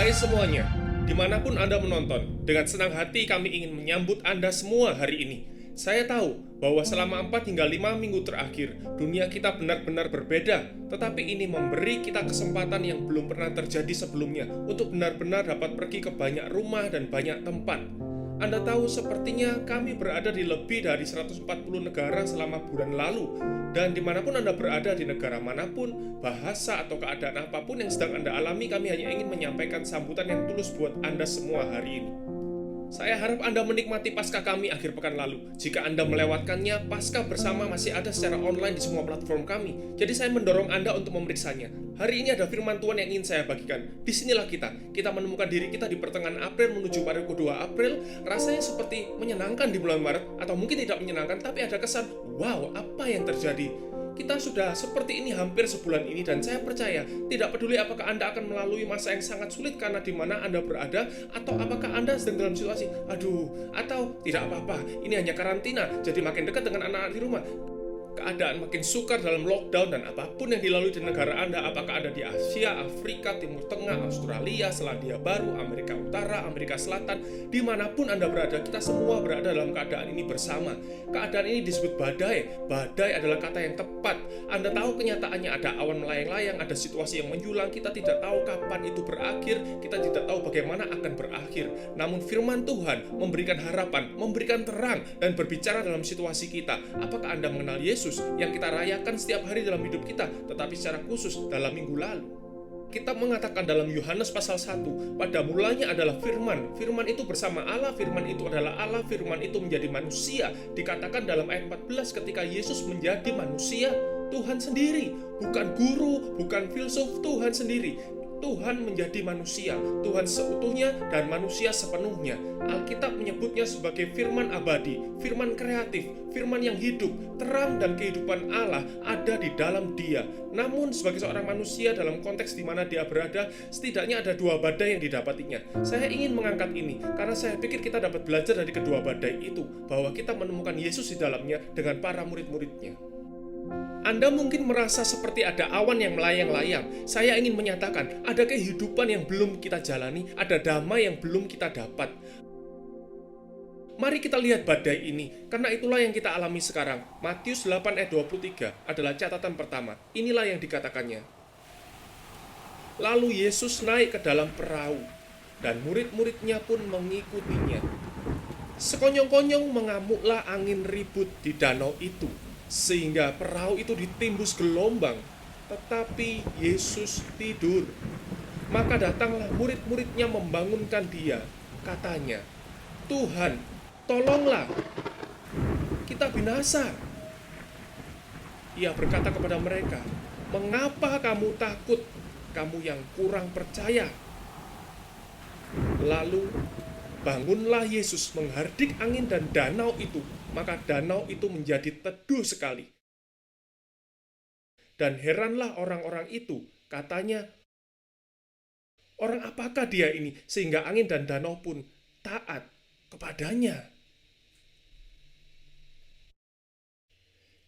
Hai semuanya, dimanapun Anda menonton, dengan senang hati kami ingin menyambut Anda semua hari ini. Saya tahu bahwa selama 4 hingga 5 minggu terakhir, dunia kita benar-benar berbeda, tetapi ini memberi kita kesempatan yang belum pernah terjadi sebelumnya untuk benar-benar dapat pergi ke banyak rumah dan banyak tempat. Anda tahu sepertinya kami berada di lebih dari 140 negara selama bulan lalu. Dan dimanapun Anda berada di negara manapun, bahasa atau keadaan apapun yang sedang Anda alami, kami hanya ingin menyampaikan sambutan yang tulus buat Anda semua hari ini. Saya harap Anda menikmati Paskah kami akhir pekan lalu. Jika Anda melewatkannya, Paskah bersama masih ada secara online di semua platform kami. Jadi saya mendorong Anda untuk memeriksanya. Hari ini ada firman Tuhan yang ingin saya bagikan. Disinilah kita menemukan diri kita di pertengahan April menuju pada kedua April. Rasanya seperti menyenangkan di bulan Maret, atau mungkin tidak menyenangkan, tapi ada kesan, wow, apa yang terjadi? Kita sudah seperti ini hampir sebulan ini, dan saya percaya tidak peduli apakah Anda akan melalui masa yang sangat sulit karena di mana Anda berada, atau apakah Anda sedang dalam situasi atau tidak apa-apa, ini hanya karantina jadi makin dekat dengan anak-anak di rumah. Keadaan makin sukar dalam lockdown, dan apapun yang dilalui di negara Anda, apakah ada di Asia, Afrika, Timur Tengah, Australia, Selandia Baru, Amerika Utara, Amerika Selatan, dimanapun Anda berada, kita semua berada dalam keadaan ini bersama. Keadaan ini disebut badai. Badai adalah kata yang tepat. Anda tahu kenyataannya ada awan melayang-layang, ada situasi yang menjulang, kita tidak tahu kapan itu berakhir, kita tidak tahu bagaimana akan berakhir. Namun firman Tuhan memberikan harapan, memberikan terang, dan berbicara dalam situasi kita. Apakah Anda mengenal Yesus yang kita rayakan setiap hari dalam hidup kita, tetapi secara khusus dalam minggu lalu? Kita mengatakan dalam Yohanes pasal 1, pada mulanya adalah firman. Firman itu bersama Allah, firman itu adalah Allah, firman itu menjadi manusia. Dikatakan dalam ayat 14 ketika Yesus menjadi manusia, Tuhan sendiri, bukan guru, bukan filsuf, Tuhan sendiri. Tuhan menjadi manusia, Tuhan seutuhnya dan manusia sepenuhnya. Alkitab menyebutnya sebagai firman abadi, firman kreatif, firman yang hidup, terang dan kehidupan Allah ada di dalam dia. Namun sebagai seorang manusia dalam konteks di mana dia berada, setidaknya ada dua badai yang didapatinya. Saya ingin mengangkat ini karena saya pikir kita dapat belajar dari kedua badai itu, bahwa kita menemukan Yesus di dalamnya dengan para murid-muridnya. Anda mungkin merasa seperti ada awan yang melayang-layang. Saya ingin menyatakan, ada kehidupan yang belum kita jalani, ada damai yang belum kita dapat. Mari kita lihat badai ini, karena itulah yang kita alami sekarang. Matius 8 ayat 23 adalah catatan pertama. Inilah yang dikatakannya. Lalu Yesus naik ke dalam perahu, dan murid-muridnya pun mengikutinya. Sekonyong-konyong mengamuklah angin ribut di danau itu, sehingga perahu itu ditimbus gelombang, tetapi Yesus tidur. Maka datanglah murid-muridnya membangunkan dia. Katanya, Tuhan, tolonglah, kita binasa. Ia berkata kepada mereka, mengapa kamu takut, kamu yang kurang percaya? Lalu bangunlah Yesus menghardik angin dan danau itu, maka danau itu menjadi teduh sekali. Dan heranlah orang-orang itu, katanya, orang apakah dia ini sehingga angin dan danau pun taat kepadanya?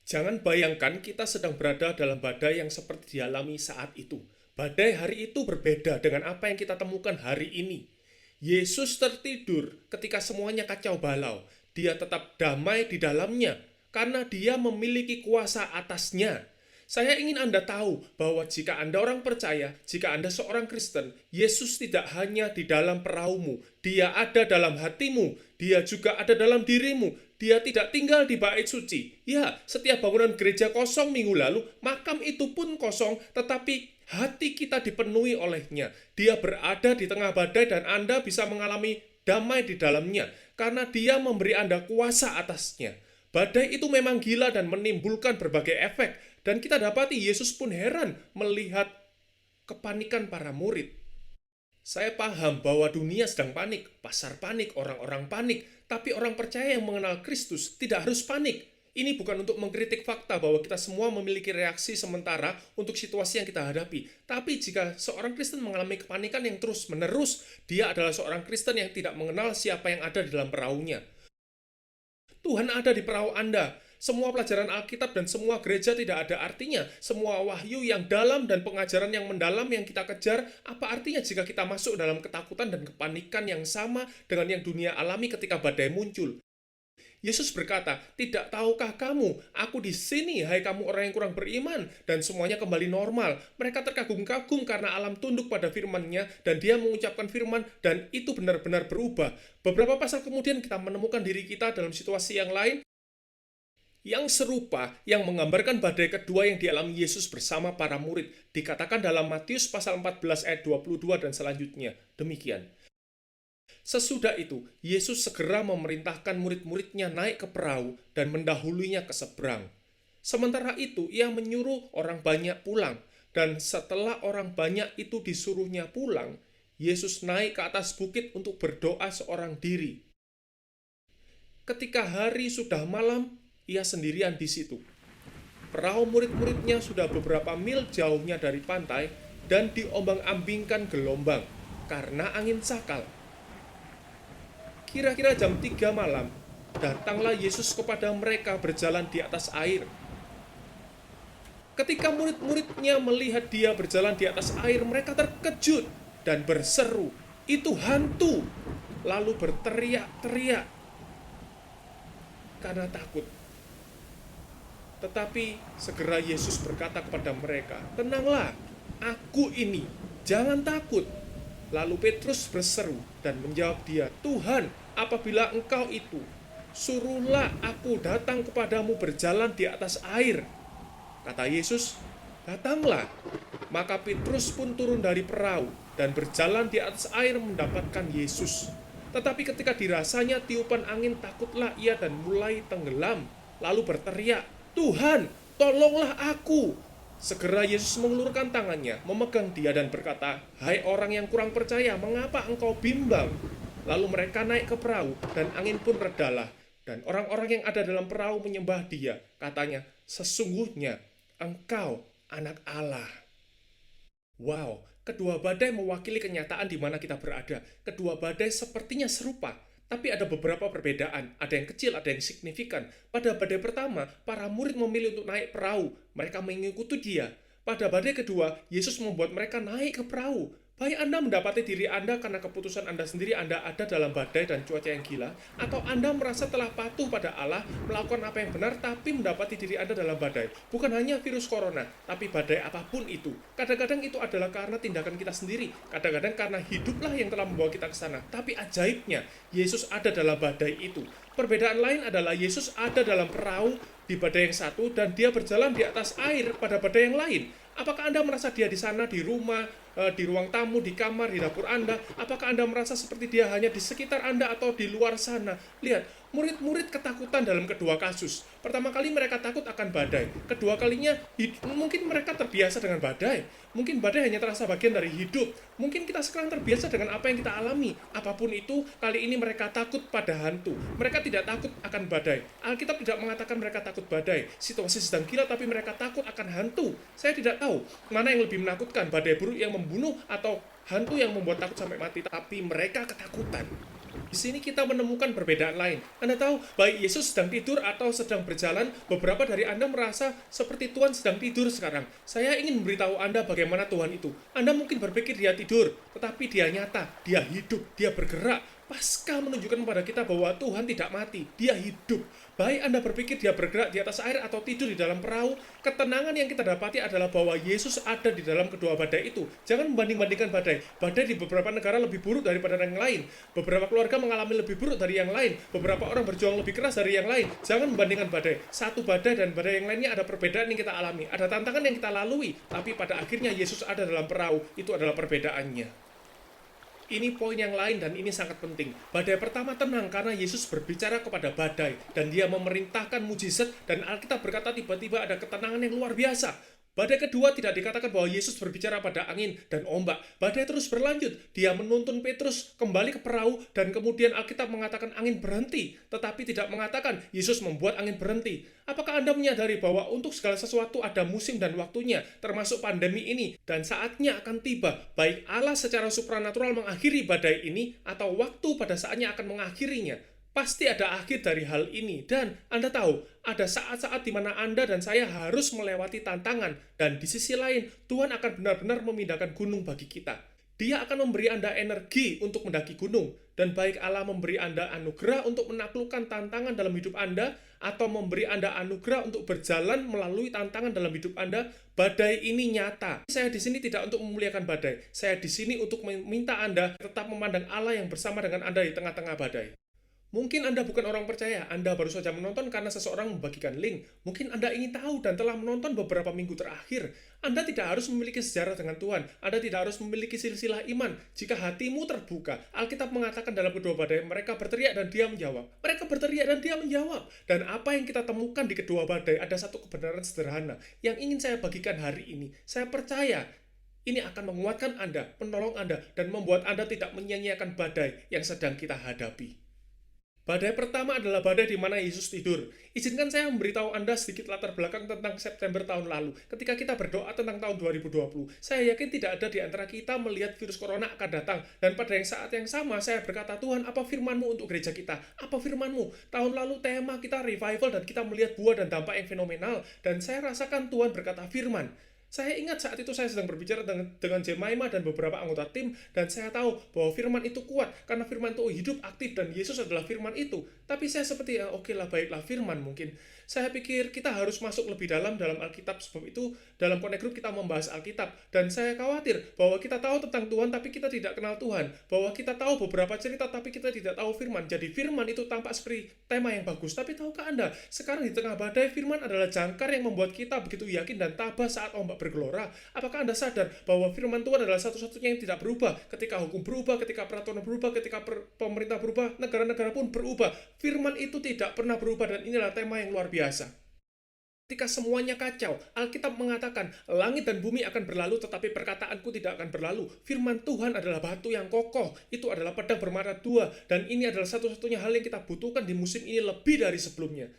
Jangan bayangkan kita sedang berada dalam badai yang seperti dialami saat itu. Badai hari itu berbeda dengan apa yang kita temukan hari ini. Yesus tertidur ketika semuanya kacau balau. Dia tetap damai di dalamnya, karena dia memiliki kuasa atasnya. Saya ingin Anda tahu bahwa jika Anda orang percaya, jika Anda seorang Kristen, Yesus tidak hanya di dalam perahumu, dia ada dalam hatimu, dia juga ada dalam dirimu, dia tidak tinggal di bait suci. Ya, setiap bangunan gereja kosong minggu lalu, makam itu pun kosong, tetapi hati kita dipenuhi olehnya. Dia berada di tengah badai dan Anda bisa mengalami damai di dalamnya, karena dia memberi Anda kuasa atasnya. Badai itu memang gila dan menimbulkan berbagai efek, dan kita dapati Yesus pun heran melihat kepanikan para murid. Saya paham bahwa dunia sedang panik, pasar panik, orang-orang panik, tapi orang percaya yang mengenal Kristus tidak harus panik. Ini bukan untuk mengkritik fakta bahwa kita semua memiliki reaksi sementara untuk situasi yang kita hadapi. Tapi jika seorang Kristen mengalami kepanikan yang terus-menerus, dia adalah seorang Kristen yang tidak mengenal siapa yang ada di dalam perahunya. Tuhan ada di perahu Anda, Semua pelajaran Alkitab dan semua gereja tidak ada artinya. Semua wahyu yang dalam dan pengajaran yang mendalam yang kita kejar, apa artinya jika kita masuk dalam ketakutan dan kepanikan yang sama dengan yang dunia alami ketika badai muncul? Yesus berkata, "Tidak tahukah kamu, aku di sini, hai kamu orang yang kurang beriman," dan semuanya kembali normal. Mereka terkagum-kagum karena alam tunduk pada firman-Nya, dan dia mengucapkan firman, dan itu benar-benar berubah. Beberapa pasal kemudian kita menemukan diri kita dalam situasi yang lain, yang serupa, yang menggambarkan badai kedua yang dialami Yesus bersama para murid. Dikatakan dalam Matius pasal 14 ayat 22 dan selanjutnya. Demikian. Sesudah itu, Yesus segera memerintahkan murid-muridnya naik ke perahu dan mendahulunya ke seberang. Sementara itu, ia menyuruh orang banyak pulang, dan setelah orang banyak itu disuruhnya pulang, Yesus naik ke atas bukit untuk berdoa seorang diri. Ketika hari sudah malam, ia sendirian di situ. Perahu murid-muridnya sudah beberapa mil jauhnya dari pantai dan diombang-ambingkan gelombang karena angin sakal. Kira-kira jam 3 malam, datanglah Yesus kepada mereka berjalan di atas air. Ketika murid-muridnya melihat dia berjalan di atas air, mereka terkejut dan berseru, "Itu hantu!" Lalu berteriak-teriak karena takut. Tetapi segera Yesus berkata kepada mereka, "Tenanglah, aku ini, jangan takut." Lalu Petrus berseru dan menjawab dia, "Tuhan, apabila Engkau itu, suruhlah aku datang kepadamu berjalan di atas air." Kata Yesus, "Datanglah." Maka Petrus pun turun dari perahu dan berjalan di atas air mendapatkan Yesus. Tetapi ketika dirasanya tiupan angin, takutlah ia dan mulai tenggelam. Lalu berteriak, "Tuhan, tolonglah aku." Segera Yesus mengulurkan tangannya, memegang dia dan berkata, "Hai orang yang kurang percaya, mengapa engkau bimbang?" Lalu mereka naik ke perahu, dan angin pun redalah. Dan orang-orang yang ada dalam perahu menyembah dia. Katanya, "Sesungguhnya engkau anak Allah." Wow, kedua badai mewakili kenyataan di mana kita berada. Kedua badai sepertinya serupa, tapi ada beberapa perbedaan. Ada yang kecil, ada yang signifikan. Pada badai pertama, para murid memilih untuk naik perahu. Mereka mengikuti dia. Pada badai kedua, Yesus membuat mereka naik ke perahu. Baik Anda mendapati diri Anda karena keputusan Anda sendiri Anda ada dalam badai dan cuaca yang gila, atau Anda merasa telah patuh pada Allah, melakukan apa yang benar, tapi mendapati diri Anda dalam badai. Bukan hanya virus corona, tapi badai apapun itu. Kadang-kadang itu adalah karena tindakan kita sendiri. Kadang-kadang karena hiduplah yang telah membawa kita ke sana. Tapi ajaibnya, Yesus ada dalam badai itu. Perbedaan lain adalah Yesus ada dalam perahu di badai yang satu dan dia berjalan di atas air pada badai yang lain. Apakah Anda merasa dia di sana, di rumah, di ruang tamu, di kamar, di dapur Anda? Apakah Anda merasa seperti dia hanya di sekitar Anda atau di luar sana? Lihat, murid-murid ketakutan dalam kedua kasus. Pertama kali mereka takut akan badai. Kedua kalinya, mungkin mereka terbiasa dengan badai. Mungkin badai hanya terasa bagian dari hidup. Mungkin kita sekarang terbiasa dengan apa yang kita alami. Apapun itu, kali ini mereka takut pada hantu. Mereka tidak takut akan badai. Alkitab tidak mengatakan mereka takut badai. Situasi sedang gila, tapi mereka takut akan hantu. Saya tidak tahu mana yang lebih menakutkan, badai buruk yang membunuh atau hantu yang membuat takut sampai mati. Tapi mereka ketakutan. Di sini kita menemukan perbedaan lain. Anda tahu, baik Yesus sedang tidur atau sedang berjalan, beberapa dari Anda merasa seperti Tuhan sedang tidur sekarang. Saya ingin memberitahu Anda bagaimana Tuhan itu. Anda mungkin berpikir dia tidur, tetapi dia nyata, dia hidup, dia bergerak. Paskah menunjukkan kepada kita bahwa Tuhan tidak mati, dia hidup. Baik Anda berpikir dia bergerak di atas air atau tidur di dalam perahu, ketenangan yang kita dapati adalah bahwa Yesus ada di dalam kedua badai itu. Jangan membanding-bandingkan badai. Badai di beberapa negara lebih buruk daripada yang lain. Beberapa keluarga mengalami lebih buruk dari yang lain. Beberapa orang berjuang lebih keras dari yang lain. Jangan membandingkan badai. Satu badai dan badai yang lainnya ada perbedaan yang kita alami. Ada tantangan yang kita lalui. Tapi pada akhirnya Yesus ada dalam perahu. Itu adalah perbedaannya. Ini poin yang lain dan ini sangat penting. Badai pertama tenang karena Yesus berbicara kepada badai dan dia memerintahkan mujizat dan Alkitab berkata tiba-tiba ada ketenangan yang luar biasa. Badai kedua tidak dikatakan bahwa Yesus berbicara pada angin dan ombak. Badai terus berlanjut. Dia menuntun Petrus kembali ke perahu dan kemudian Alkitab mengatakan angin berhenti. Tetapi tidak mengatakan Yesus membuat angin berhenti. Apakah Anda menyadari bahwa untuk segala sesuatu ada musim dan waktunya, termasuk pandemi ini, dan saatnya akan tiba. Baik Allah secara supranatural mengakhiri badai ini atau waktu pada saatnya akan mengakhirinya. Pasti ada akhir dari hal ini, dan Anda tahu, ada saat-saat di mana Anda dan saya harus melewati tantangan, dan di sisi lain, Tuhan akan benar-benar memindahkan gunung bagi kita. Dia akan memberi Anda energi untuk mendaki gunung, dan baik Allah memberi Anda anugerah untuk menaklukkan tantangan dalam hidup Anda, atau memberi Anda anugerah untuk berjalan melalui tantangan dalam hidup Anda, badai ini nyata. Saya di sini tidak untuk memuliakan badai, saya di sini untuk meminta Anda tetap memandang Allah yang bersama dengan Anda di tengah-tengah badai. Mungkin Anda bukan orang percaya, Anda baru saja menonton karena seseorang membagikan link. Mungkin Anda ingin tahu dan telah menonton beberapa minggu terakhir. Anda tidak harus memiliki sejarah dengan Tuhan. Anda tidak harus memiliki silsilah iman. Jika hatimu terbuka, Alkitab mengatakan dalam kedua badai, mereka berteriak dan dia menjawab. Mereka berteriak dan dia menjawab. Dan apa yang kita temukan di kedua badai, ada satu kebenaran sederhana yang ingin saya bagikan hari ini. Saya percaya ini akan menguatkan Anda, menolong Anda, dan membuat Anda tidak menyia-nyiakan badai yang sedang kita hadapi. Badai pertama adalah badai di mana Yesus tidur. Izinkan saya memberitahu Anda sedikit latar belakang tentang September tahun lalu. Ketika kita berdoa tentang tahun 2020, saya yakin tidak ada di antara kita melihat virus corona akan datang. Dan pada saat yang sama, saya berkata, Tuhan, apa firman-Mu untuk gereja kita? Apa firman-Mu? Tahun lalu tema kita revival dan kita melihat buah dan dampak yang fenomenal. Dan saya rasakan Tuhan berkata firman. Saya ingat saat itu saya sedang berbicara dengan Jemima dan beberapa anggota tim, dan saya tahu bahwa firman itu kuat, karena firman itu hidup, aktif, dan Yesus adalah firman itu. Tapi saya seperti, oke lah, baiklah firman mungkin. Saya pikir kita harus masuk lebih dalam Alkitab, sebab itu dalam Connect Group kita membahas Alkitab. Dan saya khawatir bahwa kita tahu tentang Tuhan, tapi kita tidak kenal Tuhan. Bahwa kita tahu beberapa cerita, tapi kita tidak tahu firman. Jadi firman itu tampak seperti tema yang bagus. Tapi tahukah Anda, sekarang di tengah badai, firman adalah jangkar yang membuat kita begitu yakin dan tabah saat ombak bergelora. Apakah Anda sadar bahwa firman Tuhan adalah satu-satunya yang tidak berubah? Ketika hukum berubah, ketika peraturan berubah, ketika pemerintah berubah, negara-negara pun berubah. Firman itu tidak pernah berubah, dan inilah tema yang luar biasa. Ketika semuanya kacau, Alkitab mengatakan, langit dan bumi akan berlalu, tetapi perkataanku tidak akan berlalu. Firman Tuhan adalah batu yang kokoh, itu adalah pedang bermata dua, dan ini adalah satu-satunya hal yang kita butuhkan di musim ini lebih dari sebelumnya.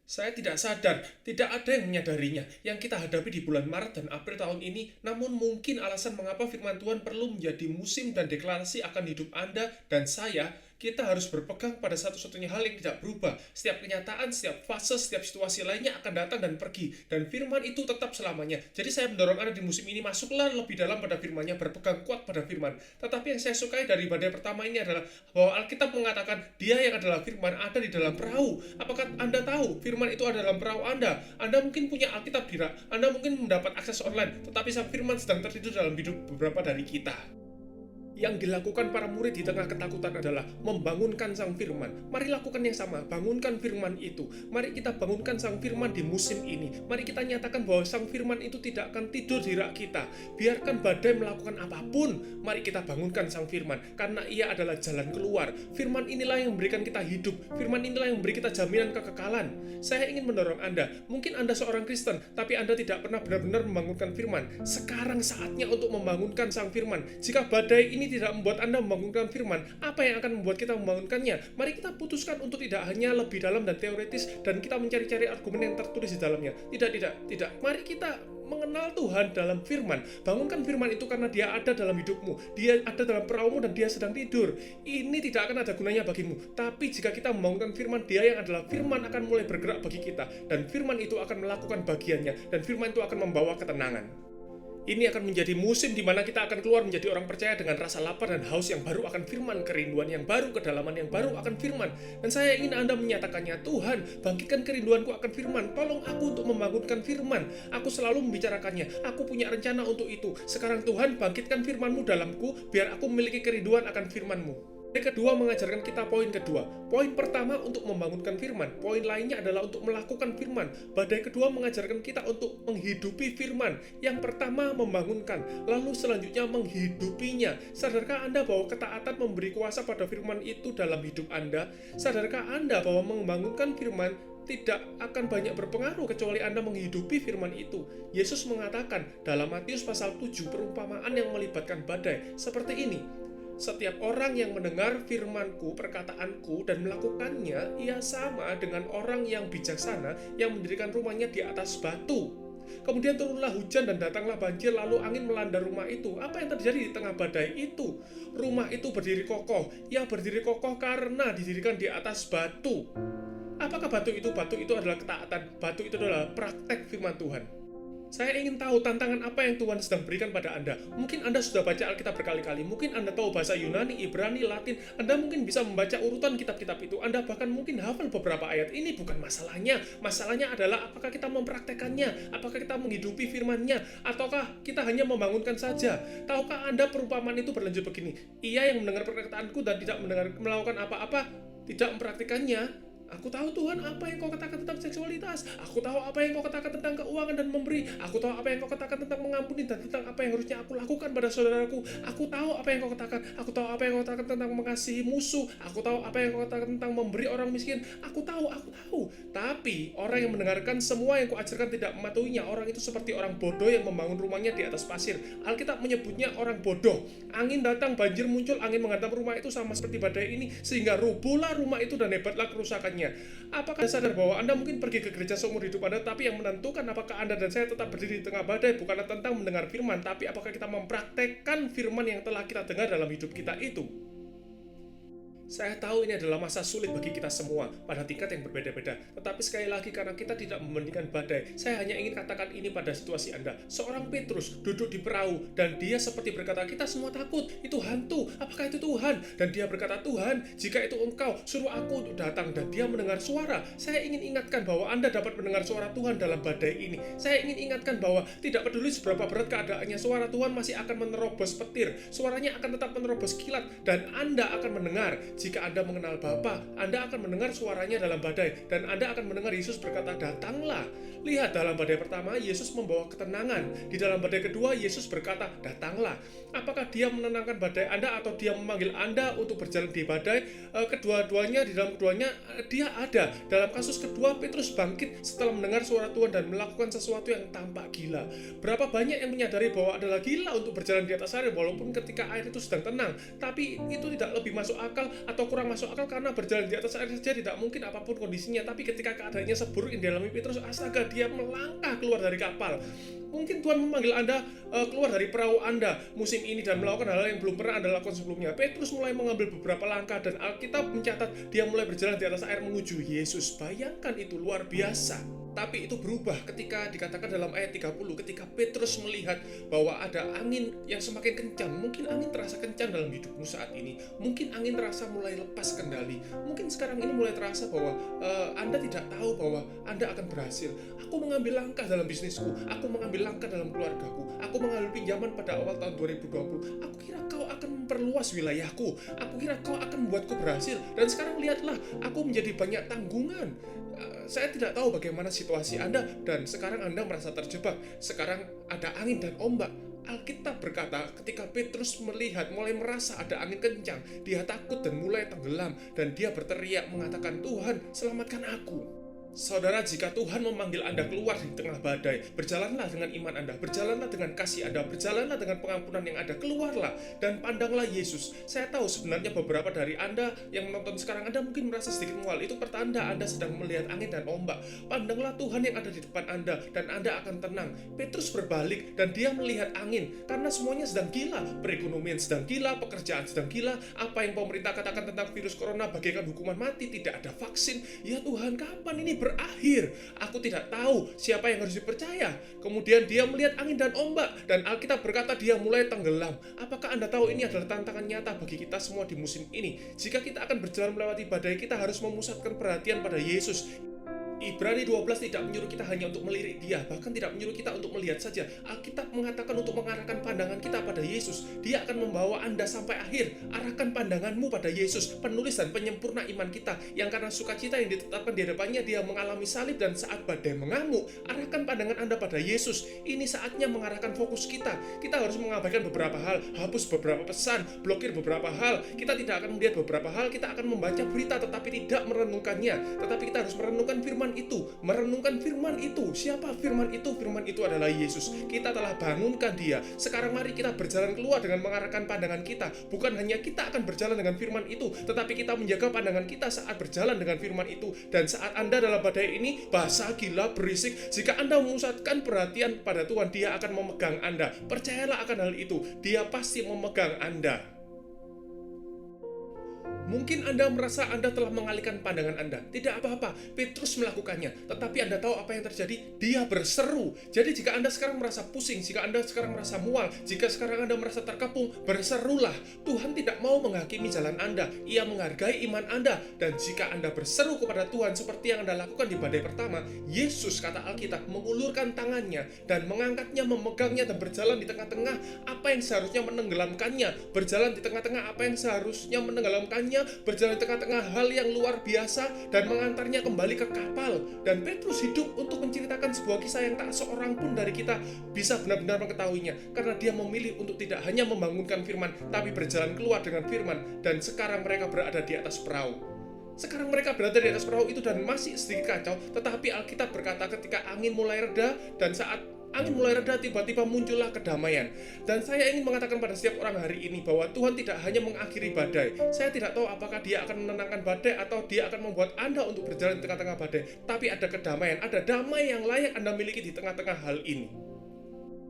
Saya tidak sadar, tidak ada yang menyadarinya yang kita hadapi di bulan Maret dan April tahun ini, namun mungkin alasan mengapa firman Tuhan perlu menjadi musim dan deklarasi akan hidup Anda dan saya. Kita harus berpegang pada satu-satunya hal yang tidak berubah. Setiap kenyataan, setiap fase, setiap situasi lainnya akan datang dan pergi. Dan firman itu tetap selamanya. Jadi saya mendorong Anda di musim ini, masuklah lebih dalam pada firman-Nya, berpegang kuat pada firman. Tetapi yang saya sukai dari badai pertama ini adalah bahwa Alkitab mengatakan, dia yang adalah firman ada di dalam perahu. Apakah Anda tahu firman itu ada dalam perahu Anda? Anda mungkin punya Alkitab di rak, Anda mungkin mendapat akses online, tetapi sang firman sedang tertidur dalam hidup beberapa dari kita. Yang dilakukan para murid di tengah ketakutan adalah membangunkan sang firman. Mari lakukan yang sama, bangunkan firman itu. Mari kita bangunkan sang firman di musim ini. Mari kita nyatakan bahwa sang firman itu tidak akan tidur di rak kita. Biarkan badai melakukan apapun, mari kita bangunkan sang firman, karena ia adalah jalan keluar. Firman inilah yang memberikan kita hidup. Firman inilah yang memberi kita jaminan kekekalan. Saya ingin mendorong Anda. Mungkin Anda seorang Kristen, tapi Anda tidak pernah benar-benar membangunkan firman. Sekarang saatnya untuk membangunkan sang firman. Jika badai ini tidak membuat Anda membangunkan firman, apa yang akan membuat kita membangunkannya? Mari kita putuskan untuk tidak hanya lebih dalam dan teoritis dan kita mencari-cari argumen yang tertulis di dalamnya. Tidak. Mari kita mengenal Tuhan dalam firman. Bangunkan firman itu karena dia ada dalam hidupmu. Dia ada dalam perahumu dan dia sedang tidur. Ini tidak akan ada gunanya bagimu. Tapi jika kita membangunkan firman, dia yang adalah firman akan mulai bergerak bagi kita. Dan firman itu akan melakukan bagiannya. Dan firman itu akan membawa ketenangan. Ini akan menjadi musim di mana kita akan keluar menjadi orang percaya dengan rasa lapar dan haus yang baru akan firman, kerinduan yang baru, kedalaman yang baru akan firman. Dan saya ingin Anda menyatakannya, Tuhan, bangkitkan kerinduanku akan firman. Tolong aku untuk membangunkan firman. Aku selalu membicarakannya. Aku punya rencana untuk itu. Sekarang Tuhan, bangkitkan firman-Mu dalamku, biar aku memiliki kerinduan akan firman-Mu. Yang kedua mengajarkan kita poin kedua. Poin pertama untuk membangunkan firman. Poin lainnya adalah untuk melakukan firman. Badai kedua mengajarkan kita untuk menghidupi firman. Yang pertama membangunkan, lalu selanjutnya menghidupinya. Sadarkah Anda bahwa ketaatan memberi kuasa pada firman itu dalam hidup Anda? Sadarkah Anda bahwa membangunkan firman tidak akan banyak berpengaruh kecuali Anda menghidupi firman itu? Yesus mengatakan dalam Matius pasal 7 perumpamaan yang melibatkan badai seperti ini. Setiap orang yang mendengar firman-Ku, perkataanku, dan melakukannya, ia sama dengan orang yang bijaksana yang mendirikan rumahnya di atas batu. Kemudian turunlah hujan dan datanglah banjir, lalu angin melanda rumah itu. Apa yang terjadi di tengah badai itu? Rumah itu berdiri kokoh. Ya, berdiri kokoh karena didirikan di atas batu. Apakah batu itu? Batu itu adalah ketaatan. Batu itu adalah praktek firman Tuhan. Saya ingin tahu tantangan apa yang Tuhan sedang berikan pada Anda. Mungkin Anda sudah baca Alkitab berkali-kali. Mungkin Anda tahu bahasa Yunani, Ibrani, Latin. Anda mungkin bisa membaca urutan kitab-kitab itu. Anda bahkan mungkin hafal beberapa ayat. Ini bukan masalahnya. Masalahnya adalah apakah kita mempraktekannya? Apakah kita menghidupi firman-Nya? Ataukah kita hanya membangunkan saja? Tahukah Anda perumpamaan itu berlanjut begini? Ia yang mendengar perkataanku dan tidak melakukan apa-apa, tidak mempraktikannya. Aku tahu Tuhan apa yang kau katakan tentang seksualitas. Aku tahu apa yang kau katakan tentang keuangan dan memberi. Aku tahu apa yang kau katakan tentang mengampuni dan tentang apa yang harusnya aku lakukan pada saudaraku. Aku tahu apa yang kau katakan. Aku tahu apa yang kau katakan tentang mengasihi musuh. Aku tahu apa yang kau katakan tentang memberi orang miskin. Aku tahu. Tapi orang yang mendengarkan semua yang kau ajarkan tidak mematuhinya. Orang itu seperti orang bodoh yang membangun rumahnya di atas pasir. Alkitab menyebutnya orang bodoh. Angin datang, banjir muncul, angin menghantam rumah itu sama seperti badai ini, sehingga rubuhlah rumah itu dan hebatlah kerusakannya. Apakah Anda sadar bahwa Anda mungkin pergi ke gereja seumur hidup Anda, tapi yang menentukan apakah Anda dan saya tetap berdiri di tengah badai bukanlah tentang mendengar firman, tapi apakah kita mempraktekkan firman yang telah kita dengar dalam hidup kita itu? Saya tahu ini adalah masa sulit bagi kita semua pada tingkat yang berbeda-beda. Tetapi sekali lagi karena kita tidak membandingkan badai, saya hanya ingin katakan ini pada situasi Anda. Seorang Petrus duduk di perahu dan dia seperti berkata, kita semua takut, itu hantu, apakah itu Tuhan? Dan dia berkata, Tuhan, jika itu Engkau, suruh aku untuk datang. Dan dia mendengar suara. Saya ingin ingatkan bahwa Anda dapat mendengar suara Tuhan dalam badai ini. Saya ingin ingatkan bahwa tidak peduli seberapa berat keadaannya, suara Tuhan masih akan menerobos petir. Suaranya akan tetap menerobos kilat dan Anda akan mendengar. Jika Anda mengenal Bapa, Anda akan mendengar suaranya dalam badai, dan Anda akan mendengar Yesus berkata, datanglah. Lihat, dalam badai pertama, Yesus membawa ketenangan. Di dalam badai kedua, Yesus berkata, datanglah. Apakah dia menenangkan badai Anda, atau dia memanggil Anda untuk berjalan di badai? Kedua-duanya, di dalam keduanya, dia ada. Dalam kasus kedua, Petrus bangkit setelah mendengar suara Tuhan dan melakukan sesuatu yang tampak gila. Berapa banyak yang menyadari bahwa adalah gila untuk berjalan di atas air, walaupun ketika air itu sedang tenang, tapi itu tidak lebih masuk akal atau kurang masuk akal karena berjalan di atas air saja tidak mungkin apapun kondisinya. Tapi ketika keadaannya seburuk yang dialami Petrus, astaga, dia melangkah keluar dari kapal. Mungkin Tuhan memanggil Anda keluar dari perahu Anda musim ini dan melakukan hal yang belum pernah Anda lakukan sebelumnya. Petrus mulai mengambil beberapa langkah dan Alkitab mencatat dia mulai berjalan di atas air menuju Yesus. Bayangkan, itu luar biasa. Tapi itu berubah ketika dikatakan dalam ayat 30, ketika Petrus melihat bahwa ada angin yang semakin kencang. Mungkin angin terasa kencang dalam hidupmu saat ini. Mungkin angin terasa mulai lepas kendali. Mungkin sekarang ini mulai terasa bahwa Anda tidak tahu bahwa Anda akan berhasil. Aku mengambil langkah dalam bisnisku. Aku mengambil langkah dalam keluargaku. Aku mengambil pinjaman pada awal tahun 2020. Aku kira kau akan memperluas wilayahku. Aku kira kau akan membuatku berhasil. Dan sekarang lihatlah, aku menjadi banyak tanggungan. Saya tidak tahu bagaimana situasi Anda dan sekarang Anda merasa terjebak. Sekarang ada angin dan ombak. Alkitab berkata ketika Petrus melihat, mulai merasa ada angin kencang, dia takut dan mulai tenggelam. Dan dia berteriak mengatakan, Tuhan, selamatkan aku. Saudara, jika Tuhan memanggil Anda keluar di tengah badai, berjalanlah dengan iman Anda, berjalanlah dengan kasih Anda, berjalanlah dengan pengampunan yang ada, keluarlah dan pandanglah Yesus. Saya tahu sebenarnya beberapa dari Anda yang menonton sekarang, Anda mungkin merasa sedikit mual. Itu pertanda Anda sedang melihat angin dan ombak. Pandanglah Tuhan yang ada di depan Anda dan Anda akan tenang. Petrus berbalik dan dia melihat angin karena semuanya sedang gila. Perekonomian sedang gila, pekerjaan sedang gila. Apa yang pemerintah katakan tentang virus corona bagaikan hukuman mati, tidak ada vaksin. Ya Tuhan, kapan ini berakhir? Aku tidak tahu siapa yang harus dipercaya. Kemudian dia melihat angin dan ombak dan Alkitab berkata dia mulai tenggelam. Apakah Anda tahu ini adalah tantangan nyata bagi kita semua di musim ini? Jika kita akan berjalan melewati badai, kita harus memusatkan perhatian pada Yesus. Ibrani 12 tidak menyuruh kita hanya untuk melirik Dia, bahkan tidak menyuruh kita untuk melihat saja. Alkitab mengatakan untuk mengarahkan pandangan kita pada Yesus. Dia akan membawa Anda sampai akhir. Arahkan pandanganmu pada Yesus, penulis dan penyempurna iman kita, yang karena sukacita yang ditetapkan di hadapannya Dia mengalami salib dan saat badai mengamuk. Arahkan pandangan Anda pada Yesus. Ini saatnya mengarahkan fokus kita. Kita harus mengabaikan beberapa hal, hapus beberapa pesan, blokir beberapa hal. Kita tidak akan melihat beberapa hal, kita akan membaca berita tetapi tidak merenungkannya. Tetapi kita harus merenungkan firman firman itu, merenungkan firman itu. Siapa firman itu? Firman itu adalah Yesus. Kita telah bangunkan dia. Sekarang mari kita berjalan keluar dengan mengarahkan pandangan kita. Bukan hanya kita akan berjalan dengan firman itu, tetapi kita menjaga pandangan kita saat berjalan dengan firman itu. Dan saat Anda dalam badai ini, basah, gila, berisik, jika Anda memusatkan perhatian pada Tuhan, dia akan memegang Anda. Percayalah akan hal itu, dia pasti memegang Anda. Mungkin Anda merasa Anda telah mengalihkan pandangan Anda. Tidak apa-apa, Petrus melakukannya. Tetapi Anda tahu apa yang terjadi? Dia berseru. Jadi jika Anda sekarang merasa pusing, jika Anda sekarang merasa mual, jika sekarang Anda merasa terkepung, berserulah. Tuhan tidak mau menghakimi jalan Anda. Ia menghargai iman Anda. Dan jika Anda berseru kepada Tuhan seperti yang Anda lakukan di badai pertama, Yesus, kata Alkitab, mengulurkan tangannya dan mengangkatnya, memegangnya dan berjalan di tengah-tengah apa yang seharusnya menenggelamkannya. Berjalan di tengah-tengah apa yang seharusnya menenggelamkannya, berjalan di tengah-tengah hal yang luar biasa dan mengantarnya kembali ke kapal. Dan Petrus hidup untuk menceritakan sebuah kisah yang tak seorang pun dari kita bisa benar-benar mengetahuinya, karena dia memilih untuk tidak hanya membangunkan firman, tapi berjalan keluar dengan firman. Dan sekarang mereka berada di atas perahu. Sekarang mereka berada di atas perahu itu dan masih sedikit kacau, tetapi Alkitab berkata ketika angin mulai reda, dan saat angin mulai reda, tiba-tiba muncullah kedamaian. Dan saya ingin mengatakan pada setiap orang hari ini bahwa Tuhan tidak hanya mengakhiri badai. Saya tidak tahu apakah dia akan menenangkan badai atau dia akan membuat Anda untuk berjalan di tengah-tengah badai. Tapi ada kedamaian, ada damai yang layak Anda miliki di tengah-tengah hal ini.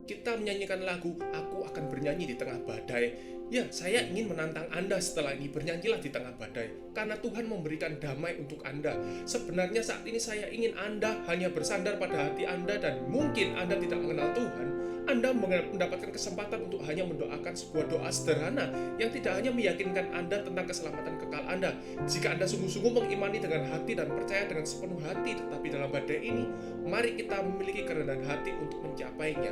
Kita menyanyikan lagu, Aku Akan Bernyanyi di Tengah Badai. Ya, saya ingin menantang Anda setelah ini, bernyanyilah di tengah badai. Karena Tuhan memberikan damai untuk Anda. Sebenarnya saat ini saya ingin Anda hanya bersandar pada hati Anda, dan mungkin Anda tidak mengenal Tuhan. Anda mendapatkan kesempatan untuk hanya mendoakan sebuah doa sederhana yang tidak hanya meyakinkan Anda tentang keselamatan kekal Anda. Jika Anda sungguh-sungguh mengimani dengan hati dan percaya dengan sepenuh hati, tetapi dalam badai ini, mari kita memiliki kerendahan hati untuk mencapainya.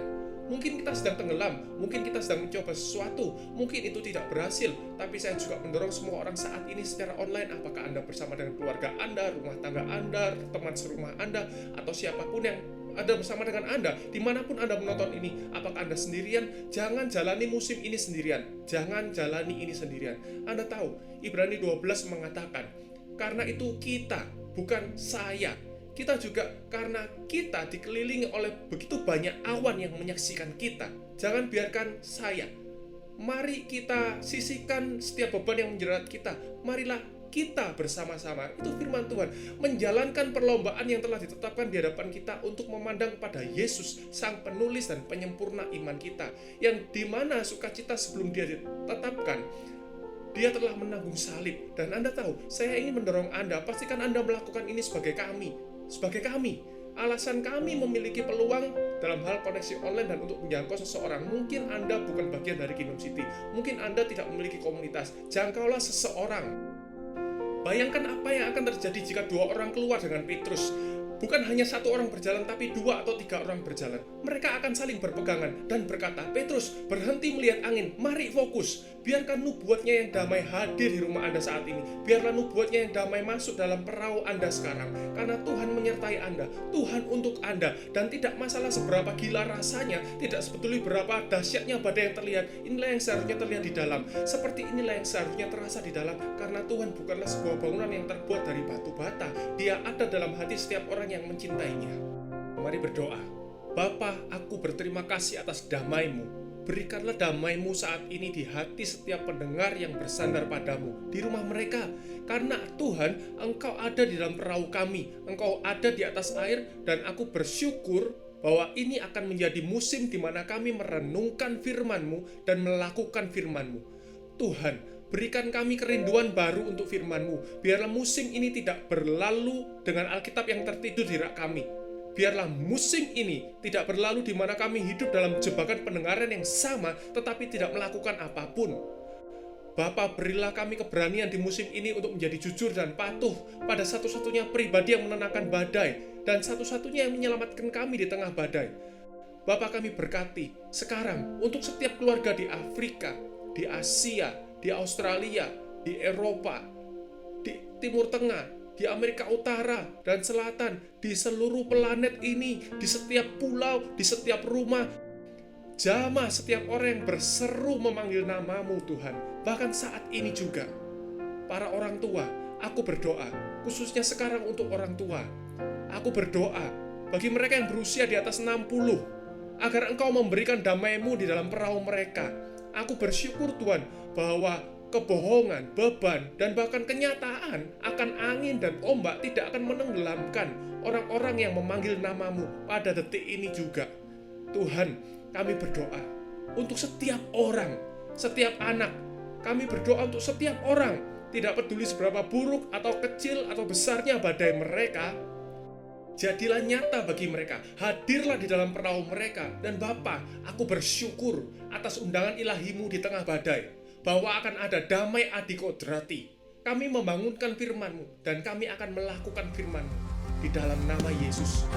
Mungkin kita sedang tenggelam, mungkin kita sedang mencoba sesuatu, mungkin itu tidak berhasil, tapi saya juga mendorong semua orang saat ini secara online, apakah Anda bersama dengan keluarga Anda, rumah tangga Anda, teman serumah Anda, atau siapapun yang ada bersama dengan Anda, dimanapun Anda menonton ini, apakah Anda sendirian? Jangan jalani musim ini sendirian, jangan jalani ini sendirian. Anda tahu, Ibrani 12 mengatakan, karena itu kita, bukan saya. Kita juga, karena kita dikelilingi oleh begitu banyak awan yang menyaksikan kita. Jangan biarkan saya. Mari kita sisihkan setiap beban yang menjerat kita. Marilah kita bersama-sama, itu firman Tuhan, menjalankan perlombaan yang telah ditetapkan di hadapan kita untuk memandang pada Yesus, sang penulis dan penyempurna iman kita, yang dimana sukacita sebelum dia ditetapkan, dia telah menanggung salib. Dan Anda tahu, saya ingin mendorong Anda, pastikan Anda melakukan ini sebagai kami. Alasan kami memiliki peluang dalam hal koneksi online dan untuk menjangkau seseorang. Mungkin Anda bukan bagian dari Kingdom City, mungkin Anda tidak memiliki komunitas. Jangkaulah seseorang. Bayangkan apa yang akan terjadi jika 2 orang keluar dengan Petrus. Bukan hanya 1 orang berjalan, tapi 2 atau 3 orang berjalan. Mereka akan saling berpegangan dan berkata, Petrus, berhenti melihat angin, mari fokus. Biarkan nubuatnya yang damai hadir di rumah Anda saat ini. Biarlah nubuatnya yang damai masuk dalam perahu Anda sekarang. Karena Tuhan menyertai Anda, Tuhan untuk Anda. Dan tidak masalah seberapa gila rasanya, tidak sebetulnya berapa dahsyatnya badai yang terlihat. Inilah yang seharusnya terlihat di dalam. Seperti inilah yang seharusnya terasa di dalam. Karena Tuhan bukanlah sebuah bangunan yang terbuat dari batu bata. Dia ada dalam hati setiap orang yang mencintainya. Mari berdoa. Bapa, aku berterima kasih atas damai-Mu. Berikanlah damai-Mu saat ini di hati setiap pendengar yang bersandar padamu, di rumah mereka. Karena Tuhan, Engkau ada di dalam perahu kami, Engkau ada di atas air, dan aku bersyukur bahwa ini akan menjadi musim di mana kami merenungkan firman-Mu dan melakukan firman-Mu. Tuhan, berikan kami kerinduan baru untuk firman-Mu. Biarlah musim ini tidak berlalu dengan Alkitab yang tertidur di rak kami. Biarlah musim ini tidak berlalu di mana kami hidup dalam jebakan pendengaran yang sama tetapi tidak melakukan apapun. Bapa, berilah kami keberanian di musim ini untuk menjadi jujur dan patuh pada satu-satunya pribadi yang menenangkan badai dan satu-satunya yang menyelamatkan kami di tengah badai. Bapa, kami berkati sekarang untuk setiap keluarga di Afrika, di Asia, di Australia, di Eropa, di Timur Tengah, di Amerika Utara dan Selatan, di seluruh planet ini, di setiap pulau, di setiap rumah. Jamah setiap orang yang berseru memanggil nama-Mu, Tuhan. Bahkan saat ini juga, para orang tua, aku berdoa, khususnya sekarang untuk orang tua. Aku berdoa bagi mereka yang berusia di atas 60, agar Engkau memberikan damai-Mu di dalam perahu mereka. Aku bersyukur Tuhan bahwa kebohongan, beban, dan bahkan kenyataan akan angin dan ombak tidak akan menenggelamkan orang-orang yang memanggil nama-Mu pada detik ini juga. Tuhan, kami berdoa untuk setiap orang, setiap anak. Kami berdoa untuk setiap orang, tidak peduli seberapa buruk atau kecil atau besarnya badai mereka. Jadilah nyata bagi mereka, hadirlah di dalam perahu mereka. Dan Bapa, aku bersyukur atas undangan ilahi-Mu di tengah badai, bahwa akan ada damai adikodrati. Kami membangunkan firman-Mu, dan kami akan melakukan firman-Mu di dalam nama Yesus.